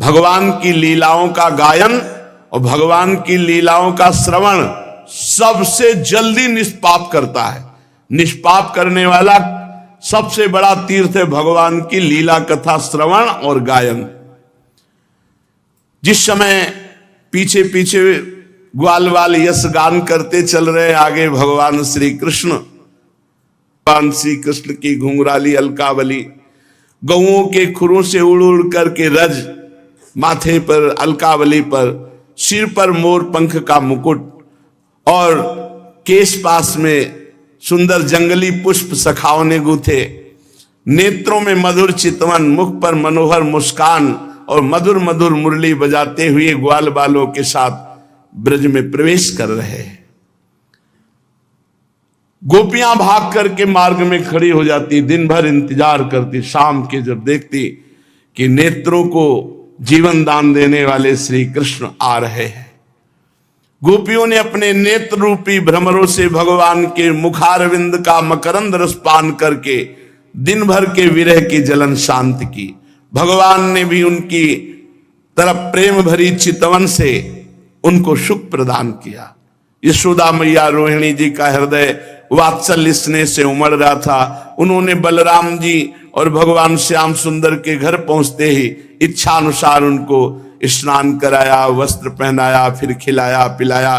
भगवान की लीलाओं का गायन और भगवान की लीलाओं का श्रवण सबसे जल्दी निष्पाप करता है। निष्पाप करने वाला सबसे बड़ा तीर्थ है भगवान की लीला कथा श्रवण और गायन। जिस समय पीछे पीछे ग्वाल वाल यश गान करते चल रहे आगे भगवान श्री कृष्ण की घुंघराली अलकावली गौओं के खुरों से उड़ उड़ करके रज, माथे पर अलकावली पर, सिर पर मोर पंख का मुकुट और केश पास में सुंदर जंगली पुष्प सखाओं ने गूथे, नेत्रों में मधुर चितवन, मुख पर मनोहर मुस्कान और मधुर मधुर मुरली बजाते हुए ग्वाल बालों के साथ ब्रज में प्रवेश कर रहे हैं। गोपियां भाग करके मार्ग में खड़ी हो जाती, दिन भर इंतजार करती, शाम के जब देखती कि नेत्रों को जीवन दान देने वाले श्री कृष्ण आ रहे हैं। गोपियों ने अपने नेत्र रूपी भ्रमरों से भगवान के मुखारविंद का मकरंद रस पान करके दिन भर के विरह की जलन शांत की। भगवान ने भी उनकी तरफ प्रेम भरी चितवन से उनको सुख प्रदान किया। यशोदा मैया रोहिणी जी का हृदय वात्सल्य स्नेह से उमड़ रहा था। उन्होंने बलराम जी और भगवान श्याम सुंदर के घर पहुंचते ही इच्छा अनुसार उनको स्नान कराया, वस्त्र पहनाया, फिर खिलाया पिलाया।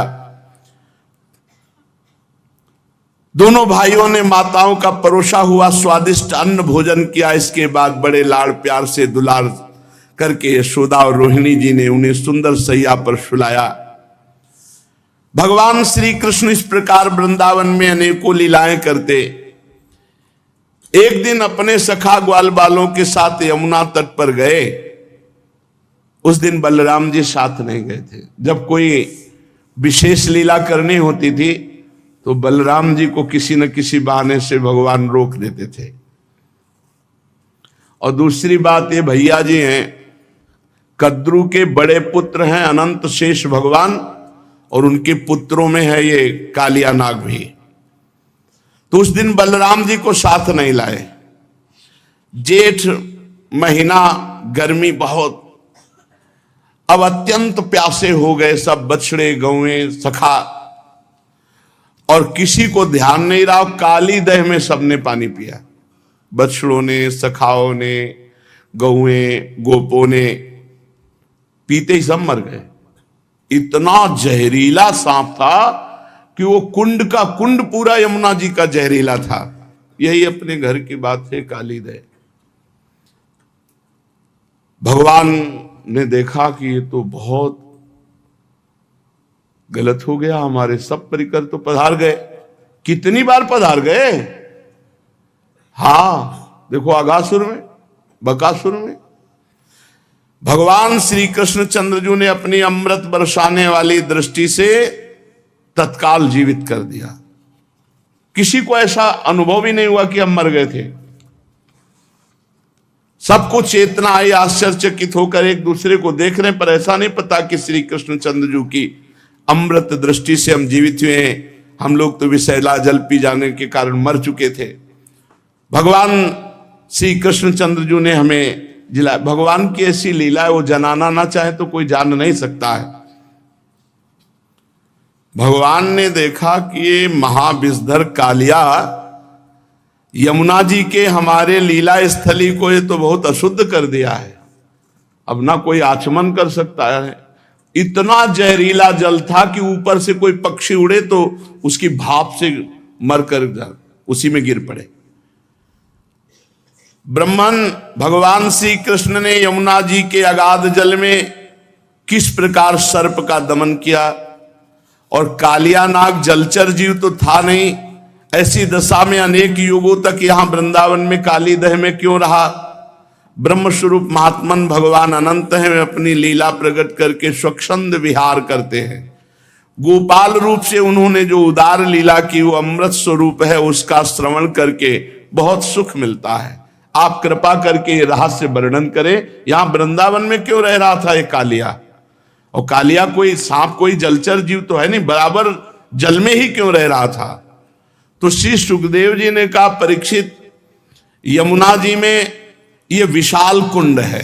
दोनों भाइयों ने माताओं का परोसा हुआ स्वादिष्ट अन्न भोजन किया। इसके बाद बड़े लाड़ प्यार से दुलार करके यशोदा और रोहिणी जी ने उन्हें सुंदर सैया पर सुलाया। भगवान श्री कृष्ण इस प्रकार वृंदावन में अनेकों लीलाएं करते। एक दिन अपने सखा ग्वाल बालों के साथ यमुना तट पर गए। उस दिन बलराम जी साथ नहीं गए थे। जब कोई विशेष लीला करनी होती थी तो बलराम जी को किसी न किसी बहाने से भगवान रोक देते थे। और दूसरी बात ये भैया जी हैं, कद्रू के बड़े पुत्र हैं अनंत शेष भगवान, और उनके पुत्रों में है ये कालिया नाग भी। तो उस दिन बलराम जी को साथ नहीं लाए। जेठ महीना, गर्मी बहुत, अब अत्यंत प्यासे हो गए सब बछड़े गौएं सखा, और किसी को ध्यान नहीं रहा। काली दह में सबने पानी पिया, बछड़ों ने, सखाओं ने, गौएं गोपों ने, पीते ही सब मर गए। इतना जहरीला सांप था कि वो कुंड का कुंड पूरा यमुना जी का जहरीला था। यही अपने घर की बात है काली दह। भगवान ने देखा कि ये तो बहुत गलत हो गया, हमारे सब परिकर तो पधार गए। कितनी बार पधार गए। हां देखो अगासुर में, बकासुर में भगवान श्री कृष्ण चंद्रजू ने अपनी अमृत बरसाने वाली दृष्टि से तत्काल जीवित कर दिया। किसी को ऐसा अनुभव ही नहीं हुआ कि हम मर गए थे। सबको चेतना आई, आश्चर्यचकित होकर एक दूसरे को देख रहे, पर ऐसा नहीं पता कि श्री कृष्ण चंद्रजू की अमृत दृष्टि से हम जीवित हुए हैं। हम लोग तो विषैला जल पी जाने के कारण मर चुके थे। भगवान श्री कृष्ण चंद्रजू ने हमें जिला। भगवान की ऐसी लीला है, वो जनाना ना चाहे तो कोई जान नहीं सकता है। भगवान ने देखा कि ये महाविषधर कालिया यमुना जी के हमारे लीला स्थली को ये तो बहुत अशुद्ध कर दिया है, अब ना कोई आचमन कर सकता है। इतना जहरीला जल था कि ऊपर से कोई पक्षी उड़े तो उसकी भाप से मरकर उसी में गिर पड़े। ब्रह्मन भगवान श्री कृष्ण ने यमुना जी के अगाध जल में किस प्रकार सर्प का दमन किया, और कालिया नाग जलचर जीव तो था नहीं। ऐसी दशा में अनेक युगों तक यहां वृंदावन में काली दह में क्यों रहा। ब्रह्म स्वरूप महात्मन भगवान अनंत हैं, वे अपनी लीला प्रकट करके स्वच्छंद विहार करते हैं। गोपाल रूप से उन्होंने जो उदार लीला की वो अमृत स्वरूप है, उसका श्रवण करके बहुत सुख मिलता है। आप कृपा करके ये रहस्य वर्णन करें, यहां वृंदावन में क्यों रह रहा था ये कालिया। और कालिया कोई सांप, कोई जलचर जीव तो है नहीं, बराबर जल में ही क्यों रह रहा था। तो श्री सुखदेव जी ने कहा, परीक्षित यमुना जी में ये विशाल कुंड है,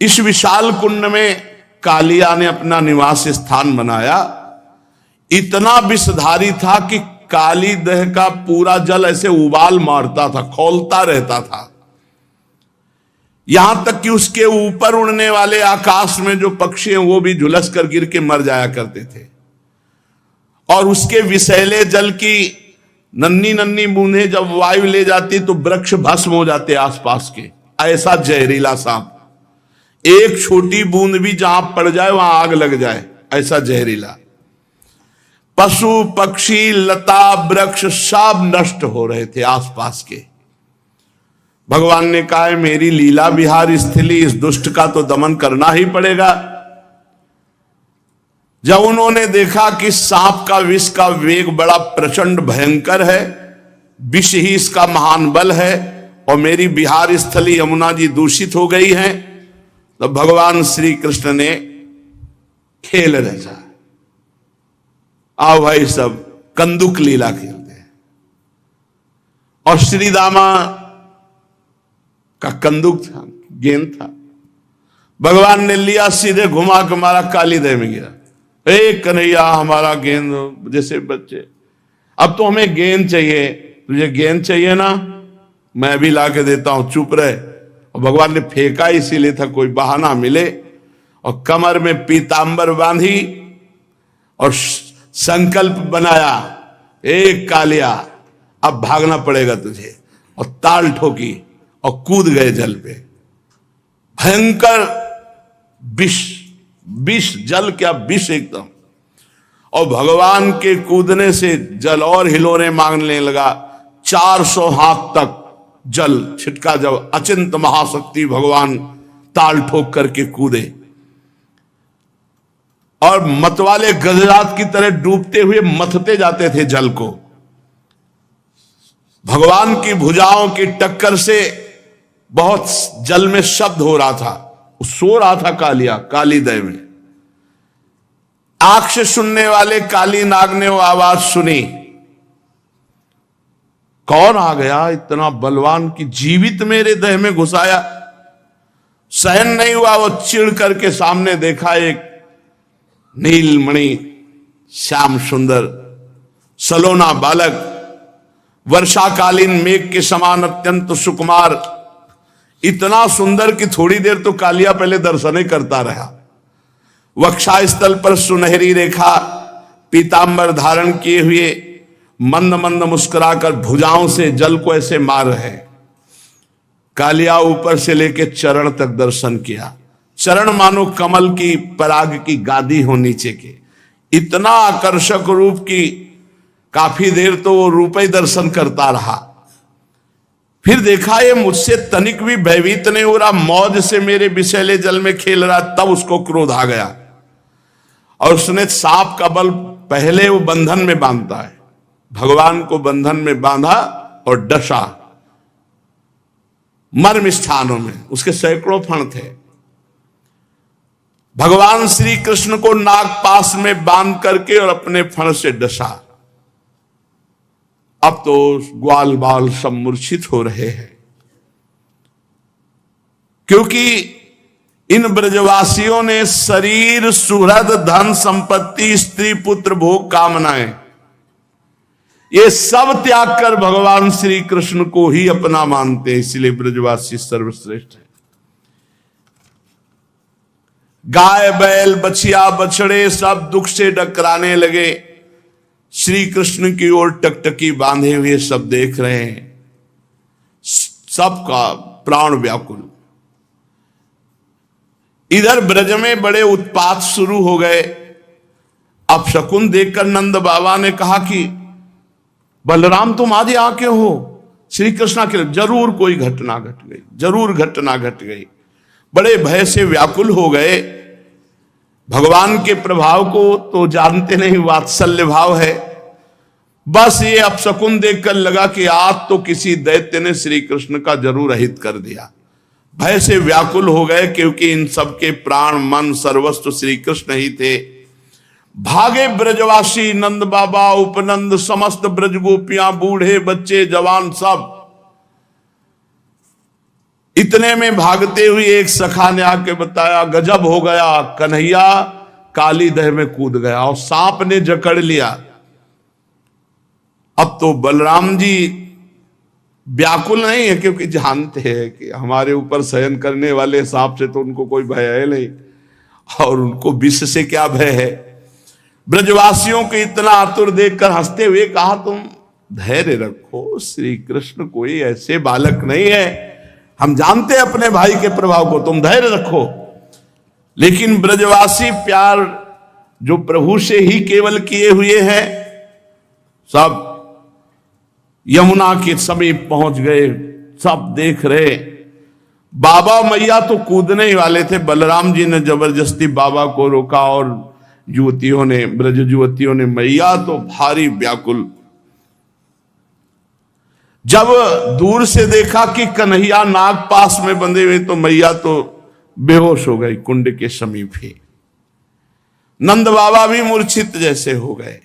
इस विशाल कुंड में कालिया ने अपना निवास स्थान बनाया। इतना विषधारी था कि काली दह का पूरा जल ऐसे उबाल मारता था, खौलता रहता था। यहां तक कि उसके ऊपर उड़ने वाले आकाश में जो पक्षी हैं वो भी झुलस कर गिर के मर जाया करते थे। और उसके विषैले जल की नन्ही नन्ही बूंदें जब वायु ले जाती तो वृक्ष भस्म हो जाते आसपास के। ऐसा जहरीला सांप, एक छोटी बूंद भी जहां पड़ जाए वहां आग लग जाए, ऐसा जहरीला। पशु पक्षी लता वृक्ष सब नष्ट हो रहे थे आसपास के। भगवान ने कहा है मेरी लीला विहार स्थली, इस दुष्ट का तो दमन करना ही पड़ेगा। जब उन्होंने देखा कि सांप का विष का वेग बड़ा प्रचंड भयंकर है, विष ही इसका महान बल है और मेरी विहार स्थली यमुना जी दूषित हो गई है, तो भगवान श्री कृष्ण ने खेल रचा। आओ भाई सब कंदुक लीला खेलते हैं। और श्री दामा का कंदुक था, गेंद था, भगवान ने लिया सीधे घुमा के मारा, काली दह में गिरा। कन्हैया हमारा गेंद, जैसे बच्चे अब तो हमें गेंद चाहिए, तुझे गेंद चाहिए ना, मैं भी ला के देता हूं, चुप रहे। और भगवान ने फेंका इसीलिए था कोई बहाना मिले, और कमर में पीतांबर बांधी और संकल्प बनाया, एक कालिया अब भागना पड़ेगा तुझे, और ताल ठोकी और कूद गए जल पे। भयंकर विष, विष जल क्या विष एकदम। और भगवान के कूदने से जल और हिलोरे मांगने लगा। 400 हाथ तक जल छिटका, जब अचिंत महाशक्ति भगवान ताल ठोक करके कूदे और मतवाले गजरात की तरह डूबते हुए मथते जाते थे जल को। भगवान की भुजाओं की टक्कर से बहुत जल में शब्द हो रहा था, सो रहा था कालिया काली दह में। आंख से सुनने वाले काली नाग ने वो आवाज सुनी, कौन आ गया इतना बलवान की जीवित मेरे देह में घुसाया। सहन नहीं हुआ, वो चिढ़ करके सामने देखा एक नीलमणि श्याम सुंदर सलोना बालक, वर्षाकालीन मेघ के समान अत्यंत सुकुमार, इतना सुंदर कि थोड़ी देर तो कालिया पहले दर्शन ही करता रहा। वक्षा स्थल पर सुनहरी रेखा, पीतांबर धारण किए हुए मंद मंद मुस्कुराकर भुजाओं से जल को ऐसे मार रहे। कालिया ऊपर से लेके चरण तक दर्शन किया। चरण मानो कमल की पराग की गादी हो नीचे के, इतना आकर्षक रूप की काफी देर तो वो रूप ही दर्शन करता रहा। फिर देखा ये मुझसे तनिक भी भयभीत नहीं हो रहा, मौज से मेरे विषैले जल में खेल रहा। तब उसको क्रोध आ गया और उसने सांप का बल पहले वो बंधन में बांधता है, भगवान को बंधन में बांधा और डसा मर्म स्थानों में। उसके सैकड़ों फण थे। भगवान श्री कृष्ण को नागपाश में बांध करके और अपने फण से डसा। अब तो ग्वाल बाल सब मूर्छित हो रहे हैं, क्योंकि इन ब्रजवासियों ने शरीर सुहृद धन संपत्ति स्त्री पुत्र भोग कामनाएं ये सब त्याग कर भगवान श्री कृष्ण को ही अपना मानते हैं। इसलिए ब्रजवासी सर्वश्रेष्ठ है। गाय बैल बछिया बछड़े सब दुख से डकराने लगे। श्री कृष्ण की ओर टकटकी बांधे हुए सब देख रहे हैं, सबका प्राण व्याकुल। इधर ब्रज में बड़े उत्पात शुरू हो गए। अब शकुन देखकर नंद बाबा ने कहा कि बलराम तुम आज आके हो श्री कृष्ण के, जरूर कोई घटना घट गई, जरूर घटना घट गई। बड़े भय से व्याकुल हो गए। भगवान के प्रभाव को तो जानते नहीं, वात्सल्य भाव है। बस ये अपशकुन देखकर लगा कि आज तो किसी दैत्य ने श्री कृष्ण का जरूर अहित कर दिया। भय से व्याकुल हो गए, क्योंकि इन सबके प्राण मन सर्वस्व श्री कृष्ण ही थे। भागे ब्रजवासी, नंद बाबा, उपनंद, समस्त ब्रज गोपियां, बूढ़े बच्चे जवान सब। इतने में भागते हुए एक सखा ने आके बताया, गजब हो गया, कन्हैया काली दह में कूद गया और सांप ने जकड़ लिया। अब तो बलराम जी व्याकुल नहीं है, क्योंकि जानते हैं कि हमारे ऊपर शयन करने वाले सांप से तो उनको कोई भय है नहीं, और उनको विष से क्या भय है। ब्रजवासियों को इतना आतुर देखकर हंसते हुए कहा, तुम धैर्य रखो, श्री कृष्ण कोई ऐसे बालक नहीं है, हम जानते हैं अपने भाई के प्रभाव को, तुम धैर्य रखो। लेकिन ब्रजवासी प्यार जो प्रभु से ही केवल किए हुए हैं, सब यमुना के समीप पहुंच गए, सब देख रहे। बाबा मैया तो कूदने ही वाले थे, बलराम जी ने जबरदस्ती बाबा को रोका और युवतियों ने, ब्रज युवतियों ने, मैया तो भारी व्याकुल। जब दूर से देखा कि कन्हैया नाग पास में बंधे हुए, तो मैया तो बेहोश हो गई कुंड के समीप ही। नंद बाबा भी मूर्छित जैसे हो गए।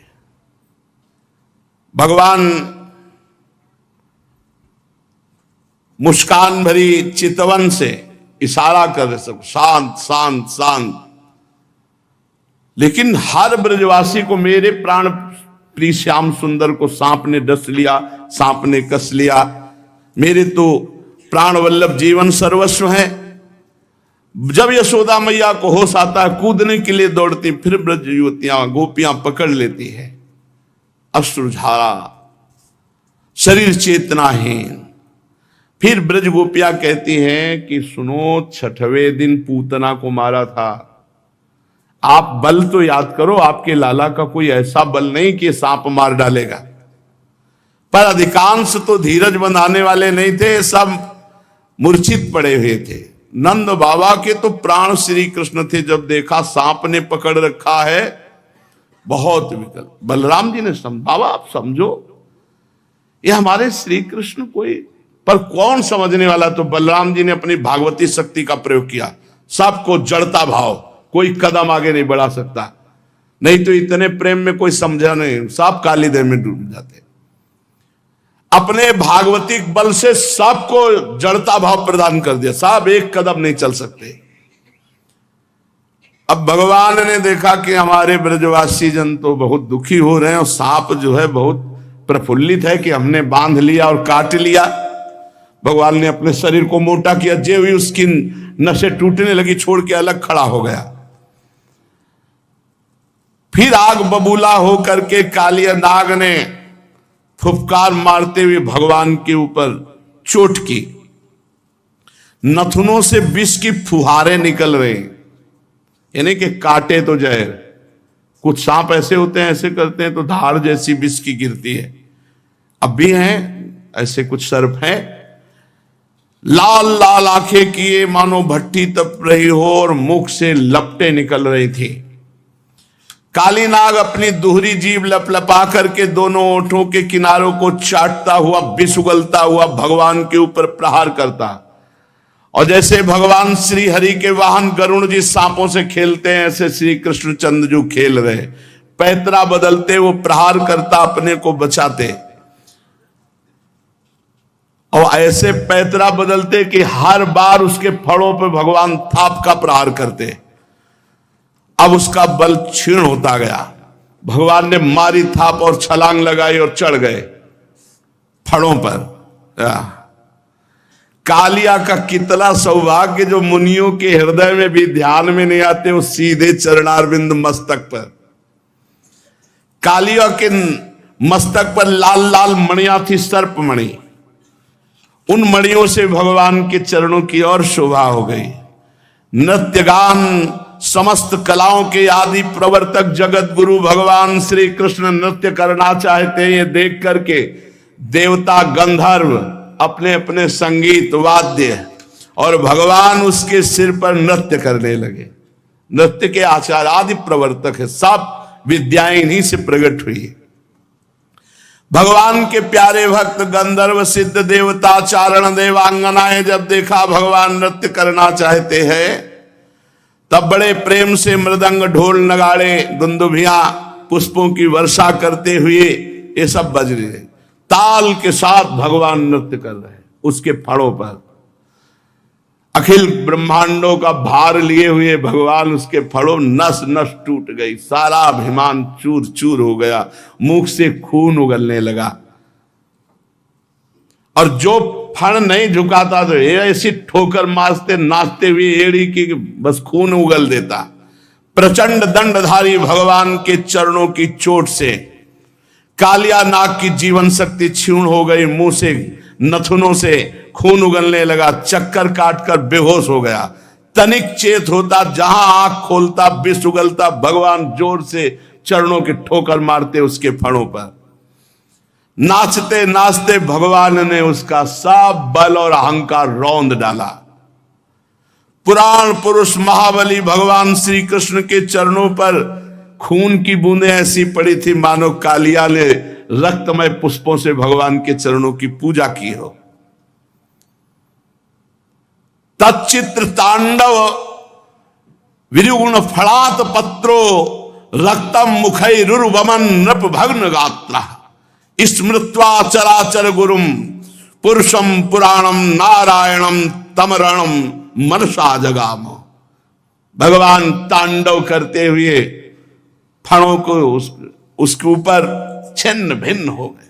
भगवान मुस्कान भरी चितवन से इशारा कर रहे, सब शांत शांत शांत। लेकिन हर ब्रजवासी को, मेरे प्राण प्रिय श्याम सुंदर को सांप ने डस लिया, सांप ने कस लिया, मेरे तो प्राण वल्लभ जीवन सर्वस्व है। जब यशोदा मैया को होश आता है, कूदने के लिए दौड़ती, फिर ब्रज युवतियां गोपियां पकड़ लेती है, अश्रुधारा, शरीर चेतनाहीन। फिर ब्रज गोपियां कहती हैं कि सुनो, छठवें दिन पूतना को मारा था, आप बल तो याद करो, आपके लाला का कोई ऐसा बल नहीं कि सांप मार डालेगा। पर अधिकांश तो धीरज बंधाने वाले नहीं थे, सब मूर्छित पड़े हुए थे। नंद बाबा के तो प्राण श्री कृष्ण थे, जब देखा सांप ने पकड़ रखा है, बहुत विकल। बलराम जी ने बाबा आप समझो, ये हमारे श्री कृष्ण कोई, पर कौन समझने वाला। तो बलराम जी ने अपनी भागवती शक्ति का प्रयोग किया, सबको जड़ता भाव, कोई कदम आगे नहीं बढ़ा सकता, नहीं तो इतने प्रेम में कोई समझा नहीं, सब काली दह में डूब जाते। अपने भागवतिक बल से सबको जड़ता भाव प्रदान कर दिया, सब एक कदम नहीं चल सकते। अब भगवान ने देखा कि हमारे ब्रजवासी जन तो बहुत दुखी हो रहे हैं, और सांप जो है बहुत प्रफुल्लित है कि हमने बांध लिया और काट लिया। भगवान ने अपने शरीर को मोटा किया, जे हुई उसकी नसें टूटने लगी, छोड़ के अलग खड़ा हो गया। फिर आग बबूला होकर के कालिया नाग ने फुफकार मारते हुए भगवान के ऊपर चोट की, नथुनों से विष की फुहारे निकल रहे, यानी कि काटे तो जहर। कुछ सांप ऐसे होते हैं, ऐसे करते हैं तो धार जैसी विष की गिरती है। अब भी हैं ऐसे कुछ सर्प हैं, लाल लाल आंखें किए मानो भट्टी तप रही हो, और मुख से लपटें निकल रही थी। काली नाग अपनी दोहरी जीभ लपलपा करके दोनों ओठों के किनारों को चाटता हुआ, विष उगलता हुआ भगवान के ऊपर प्रहार करता। और जैसे भगवान श्री हरि के वाहन गरुण जी सांपों से खेलते हैं, ऐसे श्री कृष्णचंद्र जो खेल रहे, पैतरा बदलते वो प्रहार करता, अपने को बचाते। और ऐसे पैतरा बदलते कि हर बार उसके फड़ों पे भगवान थाप का प्रहार करते। अब उसका बल क्षीण होता गया। भगवान ने मारी थाप और छलांग लगाई और चढ़ गए फड़ों पर। कालिया का कितना सौभाग्य जो मुनियों के हृदय में भी ध्यान में नहीं आते, वो सीधे चरणारविंद मस्तक पर। कालिया के मस्तक पर लाल लाल मणियां थी, सर्प मणि। उन मणियों से भगवान के चरणों की और शोभा हो गई। नृत्य गान समस्त कलाओं के आदि प्रवर्तक जगत गुरु भगवान श्री कृष्ण नृत्य करना चाहते हैं। ये देख करके देवता गंधर्व अपने अपने संगीत वाद्य और भगवान उसके सिर पर नृत्य करने लगे। नृत्य के आचार आदि प्रवर्तक है, सब विद्याएं इन्हीं से प्रकट हुई। भगवान के प्यारे भक्त गंधर्व सिद्ध देवता चारण देवांगनाएं जब देखा भगवान नृत्य करना चाहते हैं, तब बड़े प्रेम से मृदंग ढोल नगाड़े दुंदुभियां पुष्पों की वर्षा करते हुए ये सब बज रहे, ताल के साथ भगवान नृत्य कर रहे हैं उसके फड़ों पर। अखिल ब्रह्मांडों का भार लिए हुए भगवान उसके फड़ों, नस नस टूट गई, सारा अभिमान चूर चूर हो गया, मुख से खून उगलने लगा। और जो फण नहीं झुकाता तो ऐसी ठोकर मारते नाचते हुए एड़ी की बस खून उगल देता। प्रचंड दंडधारी भगवान के चरणों की चोट से कालिया नाग की जीवन शक्ति क्षीण हो गई, मुंह से नथुनों से खून उगलने लगा, चक्कर काटकर बेहोश हो गया। तनिक चेत होता, जहां आंख खोलता विष उगलता, भगवान जोर से चरणों की ठोकर मारते उसके फणों पर। नाचते नाचते भगवान ने उसका सब बल और अहंकार रौंद डाला। पुराण पुरुष महाबली भगवान श्री कृष्ण के चरणों पर खून की बूंदें ऐसी पड़ी थी मानो कालिया ने रक्तमय पुष्पों से भगवान के चरणों की पूजा की हो। तच्चित्र तांडव विरुगुण फलात पत्रो रक्तम मुखैरुर्वमन नृप भग्न गात्रा स्मृत्वा चराचर गुरुम पुरुषम पुराणम नारायणम तमरणम मनसा जगाम। भगवान तांडव करते हुए फणों को उसके ऊपर छिन्न भिन्न हो गए।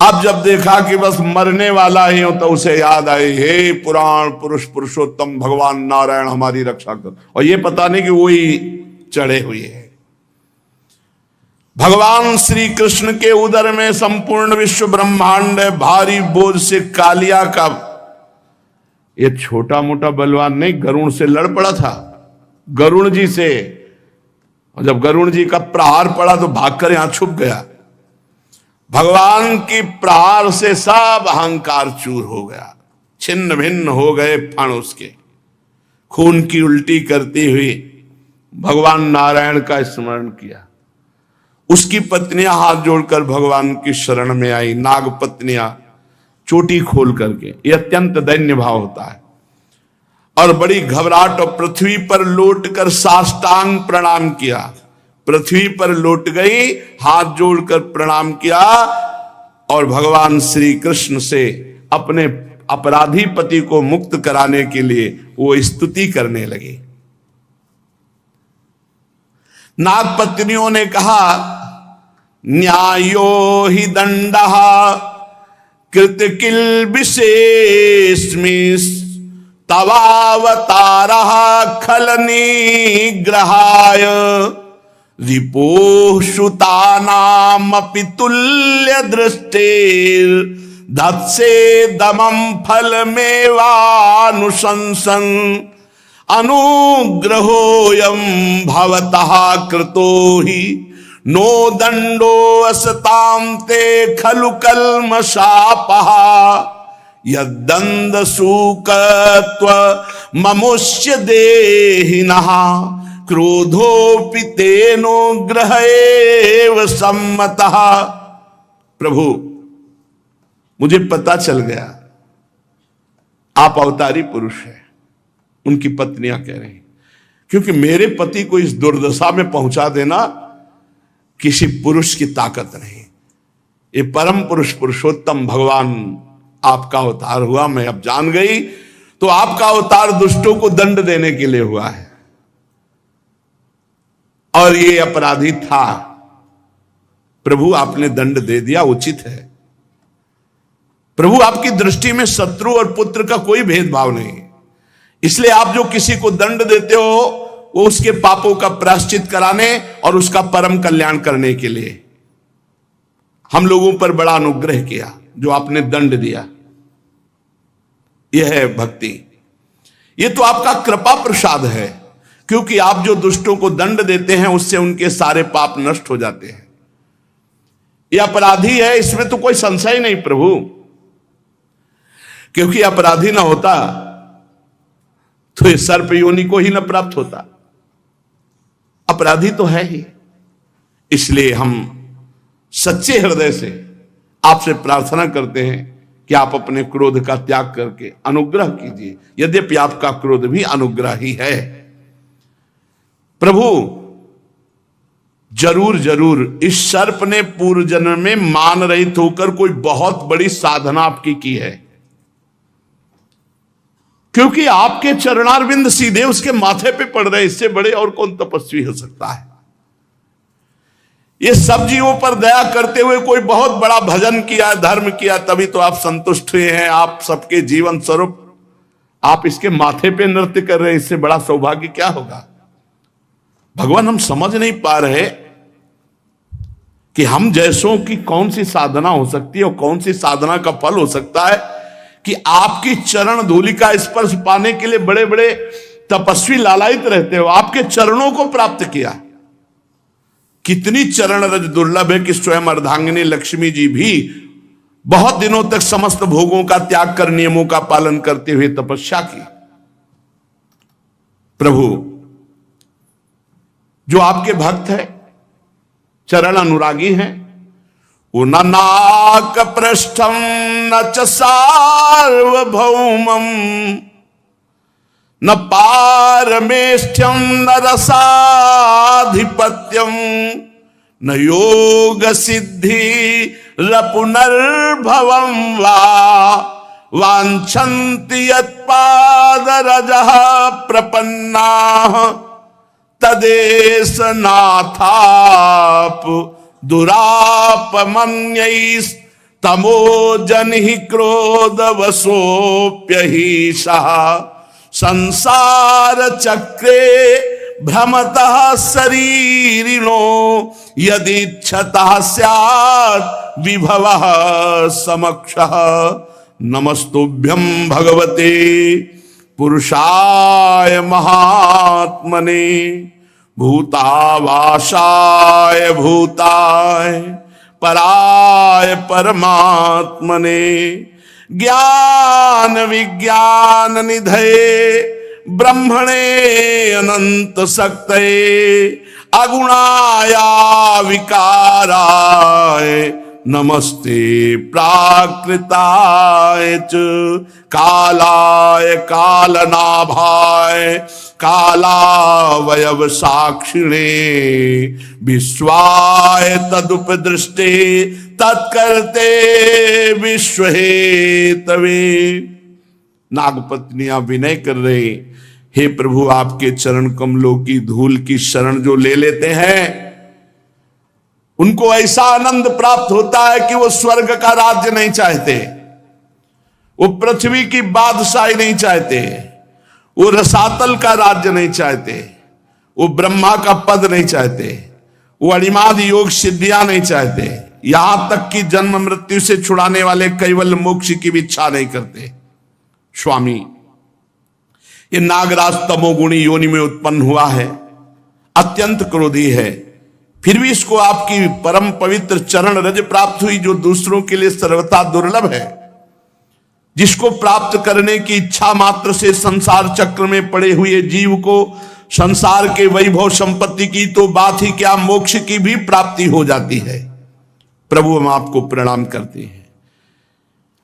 अब जब देखा कि बस मरने वाला ही हो तो उसे याद आई, हे पुराण पुरुष पुरुषोत्तम भगवान नारायण हमारी रक्षा कर। और ये पता नहीं कि वही चढ़े हुए हैं। भगवान श्री कृष्ण के उदर में संपूर्ण विश्व ब्रह्मांड है। भारी बोझ से कालिया का ये छोटा मोटा बलवान नहीं, गरुण से लड़ पड़ा था, गरुण जी से। और जब गरुण जी का प्रहार पड़ा तो भागकर यहां छुप गया। भगवान की प्रहार से सब अहंकार चूर हो गया, छिन्न भिन्न हो गए फण उसके। खून की उल्टी करती हुई भगवान नारायण का स्मरण किया। उसकी पत्नियां हाथ जोड़कर भगवान की शरण में आई, नाग पत्नियां चोटी खोल करके। यह अत्यंत दैन्य भाव होता है। और बड़ी घबराहट और पृथ्वी पर लौट कर साष्टांग प्रणाम किया। पृथ्वी पर लौट गई, हाथ जोड़कर प्रणाम किया और भगवान श्री कृष्ण से अपने अपराधी पति को मुक्त कराने के लिए वो स्तुति करने लगी। नाग पत्नियों ने कहा, न्यायो हि दंडः कृत किल विशेषमिस् तवावतारः खल निग्रहाय रिपोः श्रुतानामपि तुल्य दृष्टेर् धत्से दमं फलमेवानुशंसन अनुग्रहोऽयं भवतः कृतो हि नो दंडो असतां ते खलु कल्मषापः यद्दंड सूकत्व ममुष्य देहिनः क्रोधोपि तेनो ग्रहेव सम्मतः। प्रभु, मुझे पता चल गया आप अवतारी पुरुष हैं। उनकी पत्नियां कह रही, क्योंकि मेरे पति को इस दुर्दशा में पहुंचा देना किसी पुरुष की ताकत नहीं। ये परम पुरुष पुरुषोत्तम भगवान आपका अवतार हुआ। मैं अब जान गई, तो आपका अवतार दुष्टों को दंड देने के लिए हुआ है। और ये अपराधी था, प्रभु आपने दंड दे दिया, उचित है। प्रभु आपकी दृष्टि में शत्रु और पुत्र का कोई भेदभाव नहीं, इसलिए आप जो किसी को दंड देते हो वो उसके पापों का प्रायश्चित कराने और उसका परम कल्याण करने के लिए। हम लोगों पर बड़ा अनुग्रह किया जो आपने दंड दिया। यह है भक्ति। यह तो आपका कृपा प्रसाद है, क्योंकि आप जो दुष्टों को दंड देते हैं उससे उनके सारे पाप नष्ट हो जाते हैं। यह अपराधी है, इसमें तो कोई संशय नहीं प्रभु, क्योंकि अपराधी ना होता तो ये सर्प योनि को ही न प्राप्त होता। अपराधी तो है ही, इसलिए हम सच्चे हृदय से आपसे प्रार्थना करते हैं कि आप अपने क्रोध का त्याग करके अनुग्रह कीजिए। यद्यपि आपका क्रोध भी अनुग्रह ही है। प्रभु, जरूर जरूर इस सर्प ने पूर्व जन्म में मान रहित होकर कोई बहुत बड़ी साधना आपकी की है। क्योंकि आपके चरणारविंद सीधे उसके माथे पे पड़ रहे, इससे बड़े और कौन तपस्वी हो सकता है। ये सब जीवों पर दया करते हुए कोई बहुत बड़ा भजन किया, धर्म किया, तभी तो आप संतुष्ट हुए हैं। आप सबके जीवन स्वरूप आप इसके माथे पे नृत्य कर रहे हैं, इससे बड़ा सौभाग्य क्या होगा। भगवान, हम समझ नहीं पा रहे कि हम जैसों की कौन सी साधना हो सकती है और कौन सी साधना का फल हो सकता है कि आपकी चरण धूलि का स्पर्श पाने के लिए बड़े बड़े तपस्वी लालायित रहते हो। आपके चरणों को प्राप्त किया। कितनी चरण रज दुर्लभ है कि स्वयं अर्धांगिनी लक्ष्मी जी भी बहुत दिनों तक समस्त भोगों का त्याग कर नियमों का पालन करते हुए तपस्या की। प्रभु, जो आपके भक्त है, चरण अनुरागी हैं, वो न नाक पृष्ठम न च सार्वभौमम न पारमेष्ठ्यम न रसाधिपत्यम न योग सिद्धि पुनर्भवम वा वांछन्ति यत्पादरजः प्रपन्नाः तदेश नाथाप दुरापमन्यैस्तमोजनिः क्रोधवशोऽप्यहीशः संसार चक्रे भ्रमतः शरीरिणो यदीच्छतः स्यात् विभवः समक्षः। नमस्तुभ्यं भगवते पुरुषाय महात्मने भूतावासाय भूताय पराय परमात्मने ज्ञान विज्ञान निधये ब्रह्मणे अनंत शक्तये अगुणाया विकाराय नमस्ते प्राकृताय च कालाय कालनाभाय कालावयव साक्षिणे विश्वाय तदुपदृष्टे तत्कर्ते विश्वहेतवे। नागपत्नियां विनय कर रहे, हे प्रभु, आपके चरण कमलों की धूल की शरण जो ले लेते हैं उनको ऐसा आनंद प्राप्त होता है कि वो स्वर्ग का राज्य नहीं चाहते, वो पृथ्वी की बादशाही नहीं चाहते, वो रसातल का राज्य नहीं चाहते, वो ब्रह्मा का पद नहीं चाहते, वो अणिमाद योग सिद्धियां नहीं चाहते, यहां तक कि जन्म मृत्यु से छुड़ाने वाले कैवल्य मोक्ष की भी इच्छा नहीं करते। स्वामी, ये नागराज तमोगुणी योनि में उत्पन्न हुआ है, अत्यंत क्रोधी है, फिर भी इसको आपकी परम पवित्र चरण रज प्राप्त हुई, जो दूसरों के लिए सर्वथा दुर्लभ है, जिसको प्राप्त करने की इच्छा मात्र से संसार चक्र में पड़े हुए जीव को संसार के वैभव संपत्ति की तो बात ही क्या, मोक्ष की भी प्राप्ति हो जाती है। प्रभु, हम आपको प्रणाम करते हैं।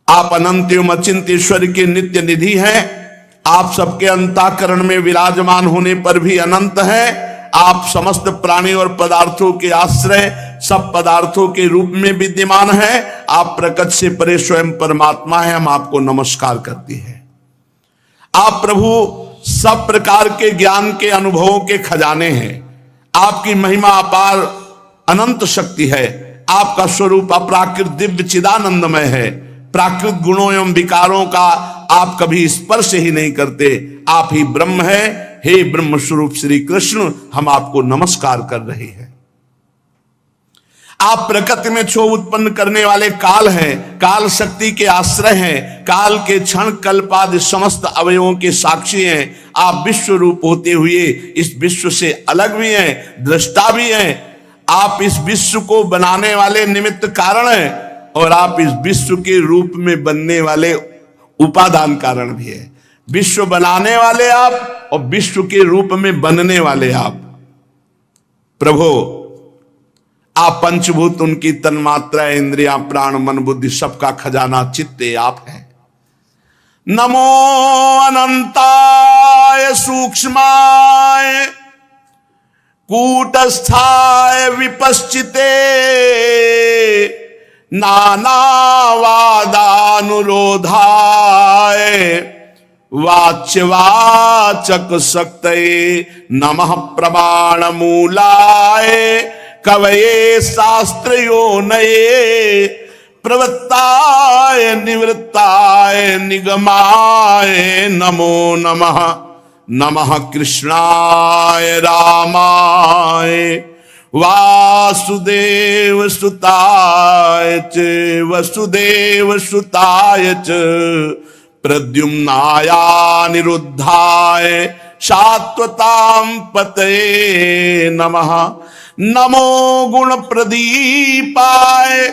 आप अनंत एवं अचिंत ईश्वर के नित्य निधि हैं। आप सबके अंतःकरण में विराजमान होने पर भी अनंत हैं। आप समस्त प्राणी और पदार्थों के आश्रय, सब पदार्थों के रूप में विद्यमान हैं। आप प्रकट से परे स्वयं परमात्मा हैं। हम आपको नमस्कार करते हैं। आप प्रभु सब प्रकार के ज्ञान के अनुभवों के खजाने हैं। आपकी महिमा अपार अनंत शक्ति है। आपका स्वरूप अपराकृत दिव्य चिदानंदमय है। प्राकृत गुणों एवं विकारों का आप कभी स्पर्श ही नहीं करते। आप ही ब्रह्म है। हे ब्रह्म स्वरूप श्री कृष्ण, हम आपको नमस्कार कर रहे हैं। आप प्रकृति में क्षोभ उत्पन्न करने वाले काल हैं, काल शक्ति के आश्रय हैं, काल के क्षण कल्पादि समस्त अवयवों के साक्षी हैं। आप विश्व रूप होते हुए इस विश्व से अलग भी हैं, दृष्टा भी हैं। आप इस विश्व को बनाने वाले निमित्त कारण हैं और आप इस विश्व के रूप में बनने वाले उपादान कारण भी है। विश्व बनाने वाले आप और विश्व के रूप में बनने वाले आप। प्रभु, आप पंचभूत, उनकी तन्मात्रा, इंद्रियां, प्राण, मन, बुद्धि, सबका खजाना चित्ते आप हैं। नमो अनंताय सूक्ष्माय कूटस्थाय विपश्चिते नानावादानुरोधाय वाच्यवाचक शक्तये नमः प्रमाण मूलाय कवये शास्त्र योनये प्रवृत्ताय निवृत्ताय निगमाय नमो नमः। नमः कृष्णाय रामाय वासुदेव सुताय च वसुदेव सुताय च प्रद्युम्नाय निरुद्धाय शाश्वतां पतये नमः। नमो गुण प्रदीपाय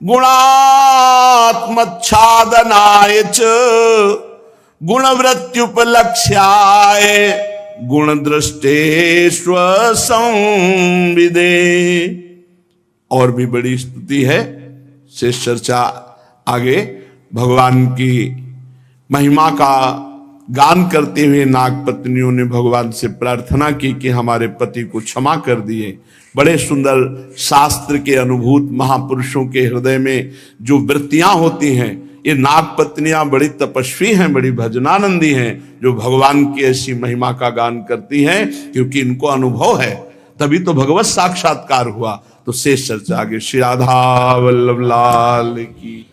गुणात्मच्छादनाय च गुणवृत्त्युपलक्ष्याय गुणदृष्टे स्वसंविदे। और भी बड़ी स्तुति है, शेष चर्चा आगे। भगवान की महिमा का गान करते हुए नाग पत्नियों ने भगवान से प्रार्थना की कि हमारे पति को क्षमा कर दिए। बड़े सुंदर शास्त्र के अनुभूत महापुरुषों के हृदय में जो वृत्तियां होती हैं, ये नाग पत्नियां बड़ी तपस्वी हैं, बड़ी भजनानंदी हैं, जो भगवान की ऐसी महिमा का गान करती हैं, क्योंकि इनको अनुभव है, तभी तो भगवत साक्षात्कार हुआ। तो शेष चर्चा आगे। श्री राधा वल्लभ लाल की।